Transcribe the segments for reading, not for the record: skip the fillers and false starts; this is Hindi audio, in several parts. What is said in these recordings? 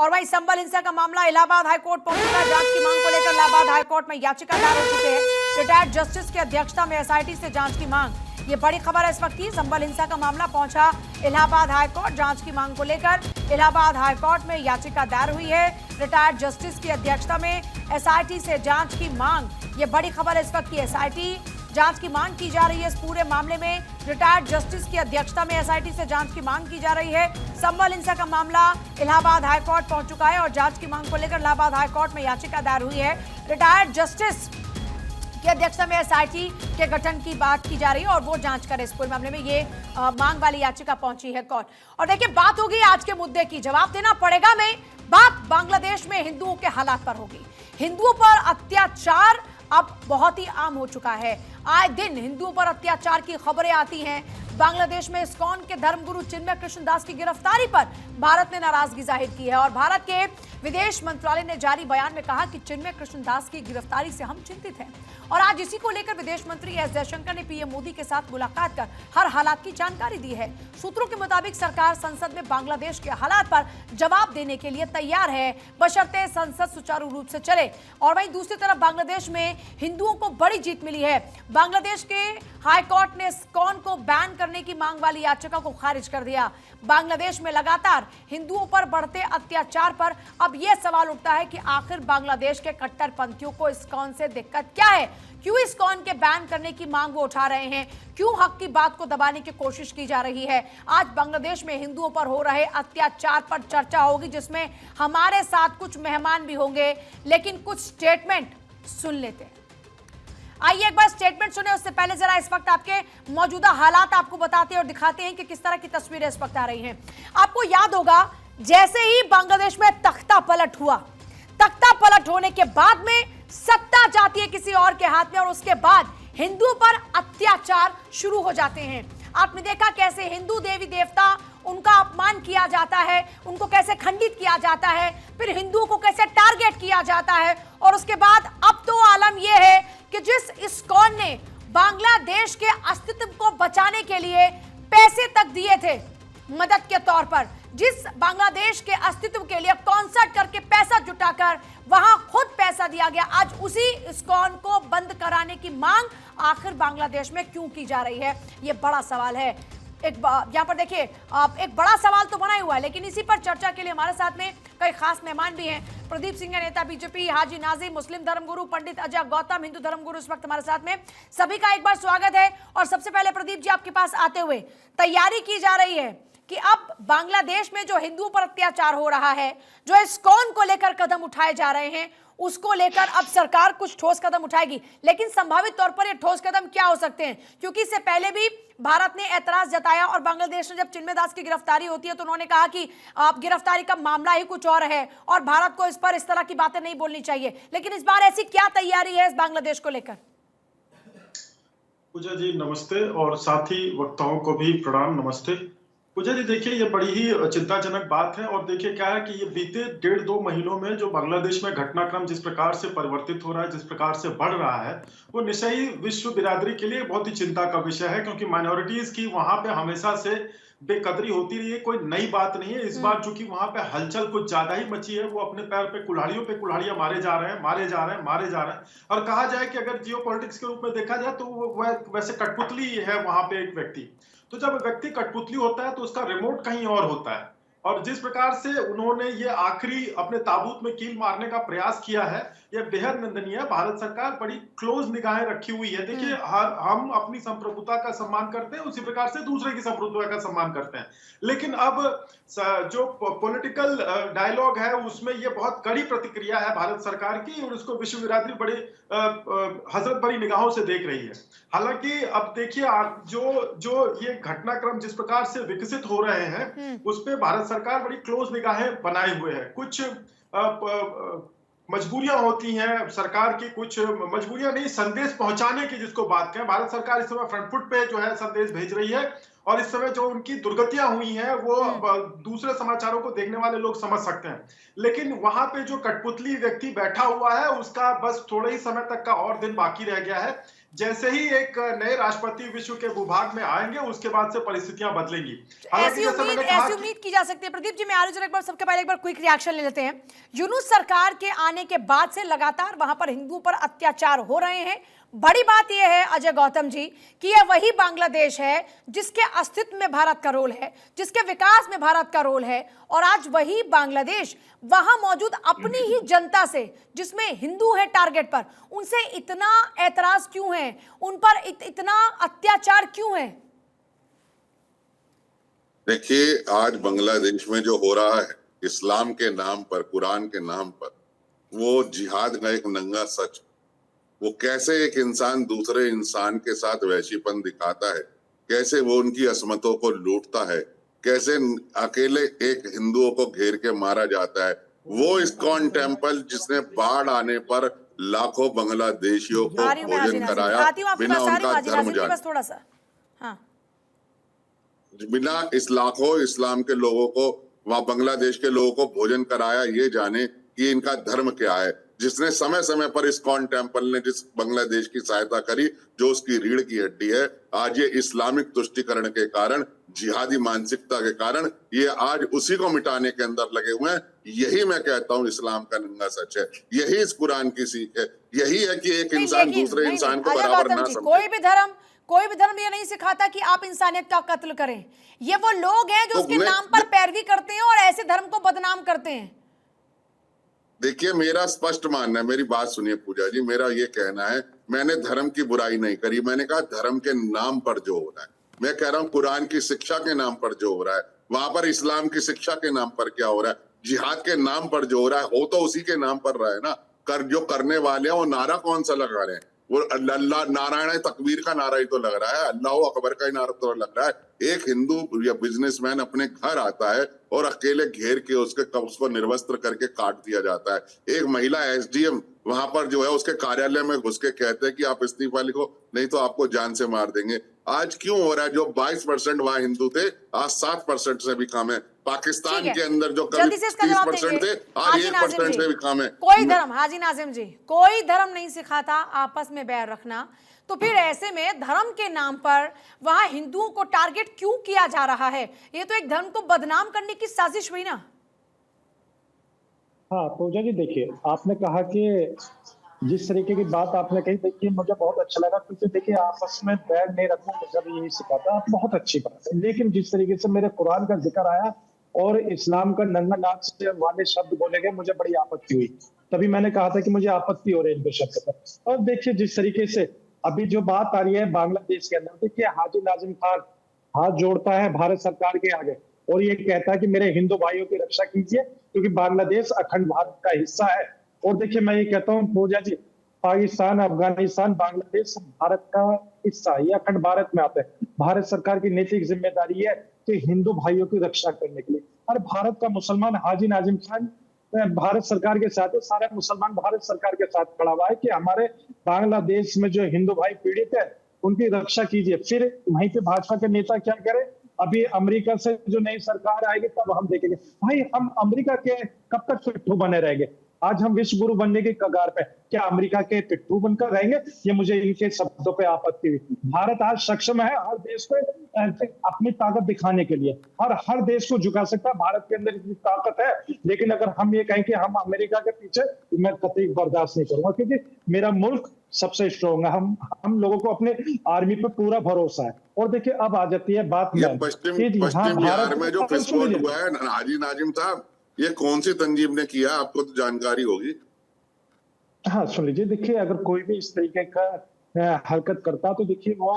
और वहीं संबल हिंसा का मामला इलाहाबाद हाईकोर्ट पहुंच चुका है। जांच की मांग को लेकर इलाहाबाद हाईकोर्ट में याचिका दायर हो चुकी है। रिटायर्ड जस्टिस की अध्यक्षता में एसआईटी से जांच की मांग, ये बड़ी खबर है इस वक्त की। संबल हिंसा का मामला पहुंचा इलाहाबाद हाईकोर्ट। जांच की मांग को लेकर इलाहाबाद हाईकोर्ट में याचिका दायर हुई है। रिटायर्ड जस्टिस की अध्यक्षता में एसआईटी से जांच की मांग, ये बड़ी खबर है इस वक्त की। एसआईटी जांच की मांग की जा रही है इस पूरे मामले में। रिटायर्ड जस्टिस की अध्यक्षता में एसआईटी से जांच की मांग की जा रही है। संबल हिंसा का मामला इलाहाबाद हाईकोर्ट पहुंच चुका है और जांच की मांग को लेकर इलाहाबाद हाईकोर्ट में याचिका दायर हुई है। रिटायर्ड जस्टिस की अध्यक्षता में एसआईटी के गठन की बात की जा रही है और वो जांच करे इस पूरे मामले में। ये मांग वाली याचिका पहुंची है कोर्ट। और देखिए, बात होगी आज के मुद्दे की, जवाब देना पड़ेगा में बात बांग्लादेश में हिंदुओं के हालात पर होगी। हिंदुओं पर अत्याचार अब बहुत ही आम हो चुका है। आए दिन हिंदुओं पर अत्याचार की खबरें आती हैं। बांग्लादेश में इस्कॉन के धर्मगुरु चिन्मय कृष्णदास की गिरफ्तारी पर भारत ने नाराजगी जाहिर की है और भारत के विदेश मंत्रालय ने जारी बयान में कहा कि चिन्मय कृष्णदास की गिरफ्तारी से हम चिंतित हैं। और आज इसी को लेकर विदेश मंत्री एस जयशंकर ने पीएम मोदी के साथ मुलाकात कर हर हालात की जानकारी दी है। सूत्रों के मुताबिक सरकार संसद में बांग्लादेश के हालात पर जवाब देने के लिए तैयार है, बशर्ते संसद सुचारू रूप से चले। और वहीं दूसरी तरफ बांग्लादेश में हिंदुओं को बड़ी जीत मिली है। बांग्लादेश के हाईकोर्ट ने इस्कॉन को बैन करने की मांग वाली याचिका को खारिज कर दिया। बांग्लादेश में लगातार हिंदुओं पर बढ़ते अत्याचार पर अब यह सवाल उठता है कि आखिर बांग्लादेश के कट्टरपंथियों को इस्कॉन से दिक्कत क्या है? क्यों इस्कॉन के बैन करने की मांग वो उठा रहे हैं? क्यों हक की बात को दबाने की कोशिश की जा रही है? आज बांग्लादेश में हिंदुओं पर हो रहे अत्याचार पर चर्चा होगी, जिसमें हमारे साथ कुछ मेहमान भी होंगे, लेकिन कुछ स्टेटमेंट सुन लेते हैं। आइए एक बार स्टेटमेंट सुने, उससे पहले जरा इस वक्त आपके मौजूदा हालात आपको बताते हैं और दिखाते हैं कि किस तरह की तस्वीरें इस वक्त आ रही हैं। आपको याद होगा, जैसे ही बांग्लादेश में तख्ता पलट हुआ, तख्ता पलट होने के बाद में सत्ता जाती है किसी और के हाथ में और उसके बाद हिंदुओं पर अत्याचार शुरू हो जाते हैं। आपने देखा कैसे हिंदू देवी देवता, उनका अपमान किया जाता है, उनको कैसे खंडित किया जाता है, फिर हिंदुओं को कैसे टारगेट किया जाता है। और उसके बाद अब तो आलम यह है कि जिस इस्कॉन ने बांग्लादेश के अस्तित्व को बचाने के लिए पैसे तक दिए थे मदद के तौर पर, जिस बांग्लादेश के अस्तित्व के लिए कॉन्सर्ट करके पैसा जुटाकर वहां खुद पैसा दिया गया, आज उसी इस्कॉन को बंद कराने की मांग आखिर बांग्लादेश में क्यों की जा रही है? ये बड़ा सवाल है। यहाँ पर देखिए, एक बड़ा सवाल तो बना ही हुआ है, लेकिन इसी पर चर्चा के लिए हमारे साथ में कई खास मेहमान भी हैं। प्रदीप सिंह, नेता बीजेपी, हाजी नाजिम, मुस्लिम धर्मगुरु, पंडित अजय गौतम, हिंदू धर्मगुरु, इस वक्त हमारे साथ में। सभी का एक बार स्वागत है। और सबसे पहले प्रदीप जी, आपके पास आते हुए, तैयारी की जा रही है कि अब बांग्लादेश में जो हिंदुओं पर अत्याचार हो रहा है, जो इस्कॉन को लेकर कदम उठाए जा रहे हैं, उसको लेकर अब सरकार कुछ ठोस कदम उठाएगी, लेकिन संभावित तौर पर ये ठोस कदम क्या हो सकते हैं? क्योंकि इससे पहले भी भारत ने ऐतराज जताया और बांग्लादेश ने जब चिन्मय दास की गिरफ्तारी होती है तो उन्होंने कहा कि आप गिरफ्तारी का मामला ही कुछ और है और भारत को इस पर इस तरह की बातें नहीं बोलनी चाहिए। लेकिन इस बार ऐसी क्या तैयारी है इस बांग्लादेश को लेकर? पूजा जी नमस्ते, और साथी वक्ताओं को भी प्रणाम, नमस्ते। पूजा जी देखिए, ये बड़ी ही चिंताजनक बात है। और देखिए क्या है कि ये बीते 1.5-2 महीनों में जो बांग्लादेश में घटनाक्रम जिस प्रकार से परिवर्तित हो रहा है, जिस प्रकार से बढ़ रहा है, वो निश्चय ही विश्व बिरादरी के लिए बहुत ही चिंता का विषय है, क्योंकि माइनॉरिटीज की वहां पे हमेशा से बेकदरी होती रही है। कोई नई बात नहीं है। इस बार चूंकि वहां पे हलचल कुछ ज्यादा ही मची है, वो अपने पैर पे कुल्हाड़ियां मारे जा रहे हैं, मारे जा रहे हैं। और कहा जाए कि अगर जियो पॉलिटिक्स के रूप में देखा जाए तो वो वैसे कठपुतली है वहां पे एक व्यक्ति। तो जब व्यक्ति कठपुतली होता है तो उसका रिमोट कहीं और होता है। और जिस प्रकार से उन्होंने ये आखिरी अपने ताबूत में कील मारने का प्रयास किया है, यह बेहद निंदनीय है। भारत सरकार बड़ी क्लोज निगाहें रखी हुई है। देखिए, हम अपनी संप्रभुता का सम्मान करते हैं, उसी प्रकार से दूसरे की संप्रभुता का सम्मान करते हैं। लेकिन अब जो पॉलिटिकल डायलॉग है उसमें ये बहुत कड़ी प्रतिक्रिया है भारत सरकार की, और उसको विश्व बिरादरी बड़ी हजरत भरी निगाहों से देख रही है। हालांकि अब देखिए, जो ये घटनाक्रम जिस प्रकार से विकसित हो रहे हैं, उस पे भारत सरकार बड़ी क्लोज निगाहें बनाए हुए है। कुछ मजबूरियां होती हैं सरकार की, कुछ मजबूरियां नहीं, संदेश पहुंचाने की जिसको बात करें, भारत सरकार इस समय फ्रंट फुट पे जो है संदेश भेज रही है। और इस समय जो उनकी दुर्गतियां हुई हैं वो दूसरे समाचारों को देखने वाले लोग समझ सकते हैं। लेकिन वहां पे जो कठपुतली व्यक्ति बैठा हुआ है, उसका बस थोड़े ही समय तक का और दिन बाकी रह गया है। जैसे ही एक नए राष्ट्रपति विश्व के भूभाग में आएंगे, उसके बाद से परिस्थितियां बदलेंगी। हालांकि जैसे मैंने कहा ऐसी उम्मीद की जा सकती है। प्रदीप जी, मैं आलोचना एक बार सबके पहले एक बार क्विक रिएक्शन ले लेते हैं। यूनूस सरकार के आने के बाद से लगातार वहां पर हिंदुओं पर अत्याचार हो रहे हैं। बड़ी बात यह है अजय गौतम जी कि यह वही बांग्लादेश है जिसके अस्तित्व में भारत का रोल है, जिसके विकास में भारत का रोल है, और आज वही बांग्लादेश वहां मौजूद अपनी ही जनता से, जिसमें हिंदू है टारगेट पर, उनसे इतना ऐतराज क्यों है, उन पर इतना अत्याचार क्यों है? देखिए, आज बांग्लादेश में जो हो रहा है इस्लाम के नाम पर, कुरान के नाम पर, वो जिहाद का एक नंगा सच। वो कैसे एक इंसान दूसरे इंसान के साथ वैशीपन दिखाता है, कैसे वो उनकी असमतों को लूटता है, कैसे अकेले एक हिंदुओं को घेर के मारा जाता है। वो इस्कॉन टेम्पल जिसने बाढ़ आने पर लाखों बांग्लादेशियों को भोजन कराया बिना उनका धर्म जाने, बस थोड़ा सा, हाँ, बिना इस लाखों इस्लाम के लोगों को, वहां बांग्लादेश के लोगों को भोजन कराया ये जाने कि इनका धर्म क्या है। जिसने समय समय पर इस्कॉन टेम्पल ने जिस बांग्लादेश की सहायता करी, जो उसकी रीढ़ की हड्डी है, आज ये इस्लामिक तुष्टिकरण के कारण, जिहादी मानसिकता के कारण, ये आज उसी को मिटाने के अंदर लगे हुए हैं। यही मैं कहता हूँ इस्लाम का नंगा सच है, यही इस कुरान की सीख है, यही है कि एक इंसान दूसरे इंसान को बराबर ना समझे। कोई भी धर्म ये नहीं सिखाता कि आप इंसानियत का कत्ल करें। ये वो लोग हैं जो उसके नाम पर पैरवी करते हैं और ऐसे धर्म को बदनाम करते हैं। देखिए, मेरा स्पष्ट मानना है, मेरी बात सुनिए पूजा जी, मेरा ये कहना है, मैंने धर्म की बुराई नहीं करी, मैंने कहा धर्म के नाम पर जो हो रहा है, मैं कह रहा हूँ कुरान की शिक्षा के नाम पर जो हो रहा है, वहां पर इस्लाम की शिक्षा के नाम पर क्या हो रहा है, जिहाद के नाम पर जो हो रहा है, हो तो उसी के नाम पर रहा है ना। जो करने वाले हैं वो नारा कौन सा लगा रहे हैं? वो अल्लाह नारायण तकबीर का नारा ही तो लग रहा है, अल्लाह अकबर का ही नारा तो लग रहा है। एक हिंदू या बिजनेसमैन अपने घर आता है और अकेले घेर के उसको निर्वस्त्र करके काट दिया जाता है। एक महिला एसडीएम वहां पर जो है उसके कार्यालय में घुस के कहते हैं कि आप इस्तीफा लिखो, नहीं तो आपको जान से मार देंगे। आज क्यों हो रहा है? जो 22% वहां हिंदू थे, आज 7% से भी कम है। पाकिस्तान के अंदर जो कभी 30% थे, आज 1% से भी कम है। कोई धर्म, हाजी नाजिम जी, कोई धर्म नहीं सिखाता आपस में बैर रखना। तो फिर ऐसे में धर्म के नाम पर वहां हिंदुओं को टारगेट क्यों किया जा रहा है? ये तो एक धर्म को बदनाम करने की साजिश हुई ना। हाँ पूजा जी, देखिए आपने कहा कि जिस तरीके की बात आपने कही, देखिए मुझे बहुत अच्छा लगा, क्योंकि देखिए आपस में बैर नहीं रखना मुझे भी यही सिखाता, आप बहुत अच्छी बात है। लेकिन जिस तरीके से मेरे कुरान का जिक्र आया और इस्लाम का नंगा नाच से वाले शब्द बोले गए, मुझे बड़ी आपत्ति हुई। तभी मैंने कहा था कि मुझे आपत्ति हो रही है इनके शब्द पर। और देखिए जिस तरीके से अभी जो बात आ रही है बांग्लादेश के अंदर, देखिए हाजी नाजिम खान हाथ जोड़ता है भारत सरकार के आगे और ये कहता है कि मेरे हिंदू भाइयों की रक्षा कीजिए, क्योंकि बांग्लादेश अखंड भारत का हिस्सा है। और देखिए मैं ये कहता हूँ पूजा जी, पाकिस्तान, अफगानिस्तान, बांग्लादेश भारत का हिस्सा, ये अखंड भारत में आते हैं। भारत सरकार की नैतिक जिम्मेदारी है कि हिंदू भाइयों की रक्षा करने के लिए। और भारत का मुसलमान हाजी नाजिम खान भारत सरकार के साथ है, सारे मुसलमान भारत सरकार के साथ खड़ा हुआ है कि हमारे बांग्लादेश में जो हिंदू भाई पीड़ित है उनकी रक्षा कीजिए। फिर वहीं पे भाजपा के नेता क्या करें? अभी अमेरिका से जो नई सरकार आएगी तब हम देखेंगे। भाई हम अमेरिका के कब तक पिट्ठू बने रहेंगे? आज हम विश्व गुरु बनने की कगार पे, क्या अमेरिका के पिट्ठू बनकर रहेंगे? ये मुझे इनके शब्दों पे आपत्ति हुई। भारत आज सक्षम है हर देश को अपनी ताकत दिखाने के लिए, हर देश को झुका सकता है, भारत के अंदर इतनी ताकत है। लेकिन अगर हम ये कहें कि हम अमेरिका के पीछे, मैं कतई बर्दाश्त नहीं करूंगा, क्योंकि मेरा मुल्क सबसे स्ट्रॉन्ग है। हम लोगों को अपने आर्मी पे पूरा भरोसा है। और देखिए अब आ जाती है बात पश्चिम बिहार में जो विस्फोट हुआ है हाजी नाजिम साहब, ये कौन सी तंजीम ने किया? आपको तो जानकारी होगी। हाँ सुन लीजिए, देखिए अगर कोई भी इस तरीके का हरकत करता तो देखिए वो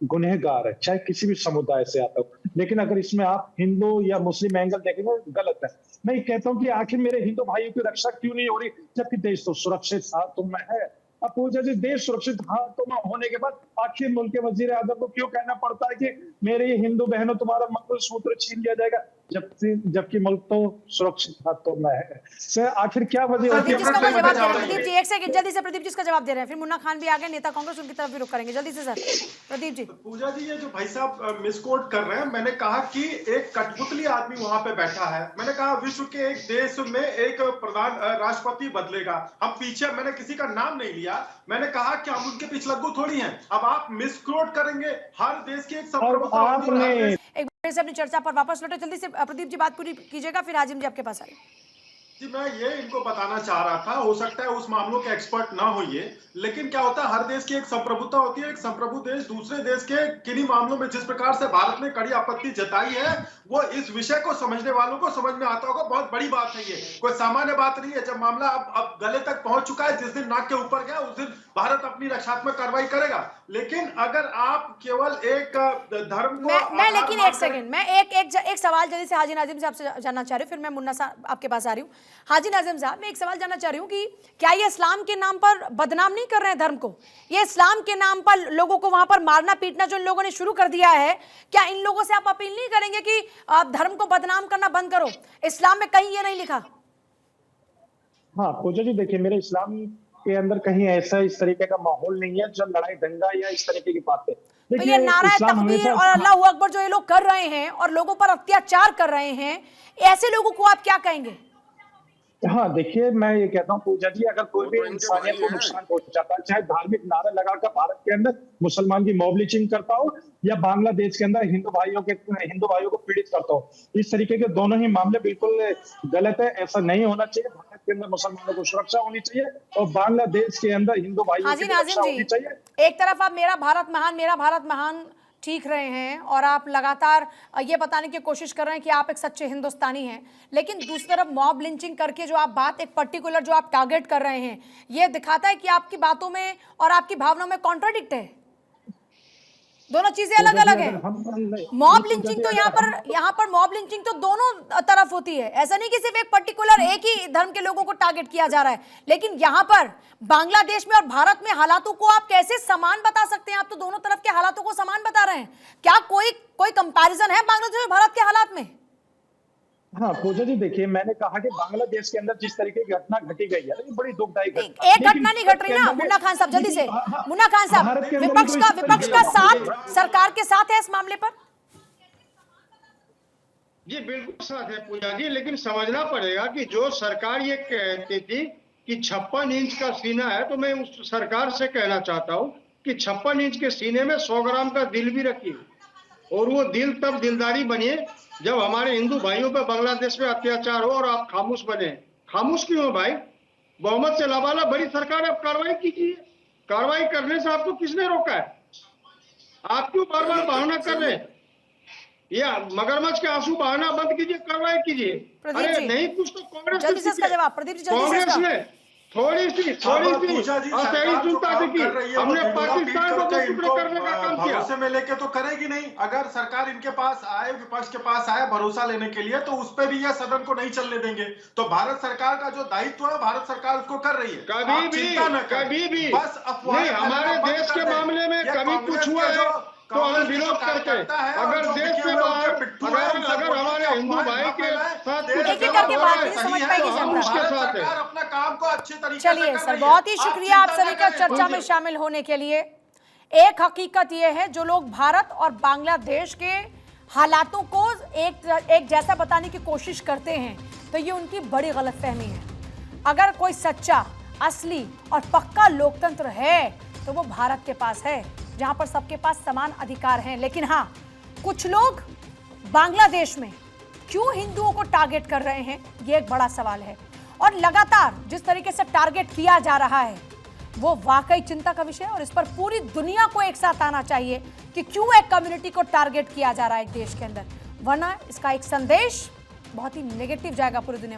गुनहगार है, चाहे किसी भी समुदाय से आता हो। लेकिन अगर इसमें आप हिंदू या मुस्लिम एंगल देखेंगे गलत है। मैं ये कहता हूँ कि आखिर मेरे हिंदू भाइयों की रक्षा क्यों नहीं हो रही, जबकि देश तो सुरक्षित हाथों में है। अब पूछा जी, देश सुरक्षित हाथों में होने के बाद आखिर मुल्क के वजीर आजम को क्यों कहना पड़ता है कि मेरे हिंदू बहनों तुम्हारा मंगलसूत्र छीन लिया जाएगा, जबकि मुल्क तो सुरक्षित हाथों में है। आखिर क्या वजह होती है? प्रदीप जी एक सेकंड, जल्दी से प्रदीप जी इसका जवाब दे रहे हैं, फिर मुन्ना खान भी आ गए, नेता कांग्रेस, उनकी तरफ भी रुक करेंगे। जल्दी से सर प्रदीप जी। पूजा जी, ये जो भाई साहब मिसकोट कर रहे हैं, मैंने कहा कि एक कठपुतली आदमी वहां पे बैठा है। मैंने कहा विश्व के एक देश में एक प्रधान राष्ट्रपति बदलेगा। अब पीछे मैंने किसी का नाम नहीं लिया, किया। मैंने कहा कि हम उनके पिछलग्गू थोड़ी हैं। अब आप मिसक्रोट करेंगे, हर देश की एक संप्रभुता होती है और हर देश एक बार से अपनी चर्चा पर वापस लौटे, जल्दी से प्रदीप जी बात पूरी कीजिएगा, फिर आजिम जी आपके पास आए। जी, मैं ये इनको बताना चाह रहा था, हो सकता है उस मामलों के एक्सपर्ट ना होइए, लेकिन क्या होता है हर देश की एक संप्रभुता होती है। एक संप्रभु देश दूसरे देश के किन्हीं मामलों में जिस प्रकार से भारत ने कड़ी आपत्ति जताई है, वो इस विषय को समझने वालों को समझ में आता होगा। बहुत बड़ी बात है, ये कोई सामान्य बात नहीं है। जब मामला अब गले तक पहुंच चुका है, जिस दिन नाक के ऊपर गया उस दिन भारत अपनी रक्षात्मक कार्रवाई करेगा। लेकिन अगर आप केवल एक धर्म को मैं लेकिन एक सेकंड, मैं एक सवाल जल्दी से हाजी नाजिम से आपसे जानना चाह रही हूँ, फिर मैं मुन्ना साहब आपके पास आ रही हूँ। हाजी नाजिम साहब, मैं एक सवाल जानना चाह रही हूँ कि क्या ये इस्लाम के नाम पर बदनाम नहीं कर रहे हैं धर्म को? ये इस्लाम के नाम पर लोगों को वहां पर मारना पीटना जो इन लोगों ने शुरू कर दिया है, क्या इन लोगों से आप अपील नहीं करेंगे कि आप धर्म को बदनाम करना बंद करो? इस्लाम में कहीं ये नहीं लिखा। हाँ पूजा जी, देखिए मेरे इस्लाम के अंदर कहीं ऐसा इस तरीके का माहौल नहीं है जो लड़ाई दंगा या इस तरीके की बातें। तो ये नारा तकबीर और अल्लाहू अकबर जो ये लोग कर रहे हैं और लोगों पर अत्याचार कर रहे हैं, ऐसे लोगों को आप क्या कहेंगे? हाँ देखिए, मैं ये कहता हूँ पूजा जी, अगर कोई भी इंसानियत को नुकसान पहुंचाता है, चाहे धार्मिक नारा लगाकर भारत के अंदर मुसलमान की मॉब लिंचिंग करता हो या बांग्लादेश के अंदर हिंदू भाइयों को पीड़ित करता हो, इस तरीके के दोनों ही मामले बिल्कुल गलत है। ऐसा नहीं होना चाहिए। भारत के अंदर मुसलमानों को सुरक्षा होनी चाहिए और बांग्लादेश के अंदर हिंदू भाइयों की सुरक्षा होनी चाहिए। एक तरफ आप मेरा भारत महान ठीक रहे हैं और आप लगातार ये बताने की कोशिश कर रहे हैं कि आप एक सच्चे हिंदुस्तानी हैं, लेकिन दूसरी तरफ मॉब लिंचिंग करके जो आप बात एक पर्टिकुलर जो आप टारगेट कर रहे हैं, ये दिखाता है कि आपकी बातों में और आपकी भावनाओं में कॉन्ट्राडिक्ट है। दोनों चीजें अलग अलग है। मॉब लिंचिंग तो यहाँ पर मॉब लिंचिंग तो दोनों तरफ होती है। ऐसा नहीं कि सिर्फ एक पर्टिकुलर एक ही धर्म के लोगों को टारगेट किया जा रहा है, लेकिन यहाँ पर बांग्लादेश में और भारत में हालातों को आप कैसे समान बता सकते हैं? आप तो दोनों तरफ के हालातों को समान बता रहे हैं। क्या कोई कंपैरिजन है बांग्लादेश और भारत के हालात में? हाँ पूजा जी, देखिए मैंने कहा कि बांग्लादेश के अंदर जिस तरीके की घटना घटी गई है, ये बड़ी दुखदायी घटना। एक घटना नहीं घट रही ना मुन्ना खान साहब, जल्दी से मुन्ना खान साहब, विपक्ष का साथ सरकार के साथ है इस मामले पर? जी बिल्कुल साथ है पूजा जी, लेकिन समझना पड़ेगा कि जो सरकार ये कहती थी कि 56 इंच का सीना है, तो मैं उस सरकार से कहना चाहता हूँ कि 56 इंच के सीने में 100 ग्राम का दिल भी रखिए, और वो दिल तब दिलदारी बनिए जब हमारे हिंदू भाइयों पर बांग्लादेश में अत्याचार हो और आप खामोश बने। खामोश क्यों हो भाई? बहुमत से लबाला बड़ी सरकार है, आप कार्रवाई कीजिए। कार्रवाई करने से आपको किसने रोका है? आप क्यों बार बार बहाना कर रहे हैं? या मगरमच्छ के आंसू बहाना बंद कीजिए, कार्रवाई कीजिए। अरे नहीं कुछ तो कांग्रेस जल्दी से इसका जवाब प्रदीप जी, कांग्रेस ने थोड़ी सी असहिष्णुता दिखी, हमने पाकिस्तान को टुकड़े करने का काम किया। भरोसे में लेके तो करेगी नहीं। अगर सरकार इनके पास आए, विपक्ष के पास आए भरोसा लेने के लिए, तो उस पे भी यह सदन को नहीं चलने देंगे। तो भारत सरकार का जो दायित्व है, भारत सरकार उसको कर रही है। कभी भी बस अफवाह नहीं, हमारे देश के मामले में कभी कुछ हुआ है तो हम विरोध करते हैं। अगर देश से बाहर अगर हमारे हिंदू भाई के साथ एक एक करके बात नहीं समझ पाएगी जनता। उसके साथ है। अपना काम को अच्छे तरीके से चलिए सर, बहुत ही शुक्रिया आप सभी का चर्चा में शामिल होने के लिए। एक हकीकत यह है, जो लोग भारत और बांग्लादेश के हालातों को एक जैसा बताने की कोशिश करते हैं, तो ये उनकी बड़ी गलतफहमी है। अगर कोई सच्चा, असली और पक्का लोकतंत्र है तो वो भारत के पास है, जहां पर सबके पास समान अधिकार हैं। लेकिन हाँ, कुछ लोग बांग्लादेश में क्यों हिंदुओं को टारगेट कर रहे हैं, ये एक बड़ा सवाल है। और लगातार जिस तरीके से टारगेट किया जा रहा है, वो वाकई चिंता का विषय है और इस पर पूरी दुनिया को एक साथ आना चाहिए कि क्यों एक कम्युनिटी को टारगेट किया जा रहा है एक देश के अंदर, वरना इसका एक संदेश बहुत ही नेगेटिव जाएगा पूरी दुनिया में।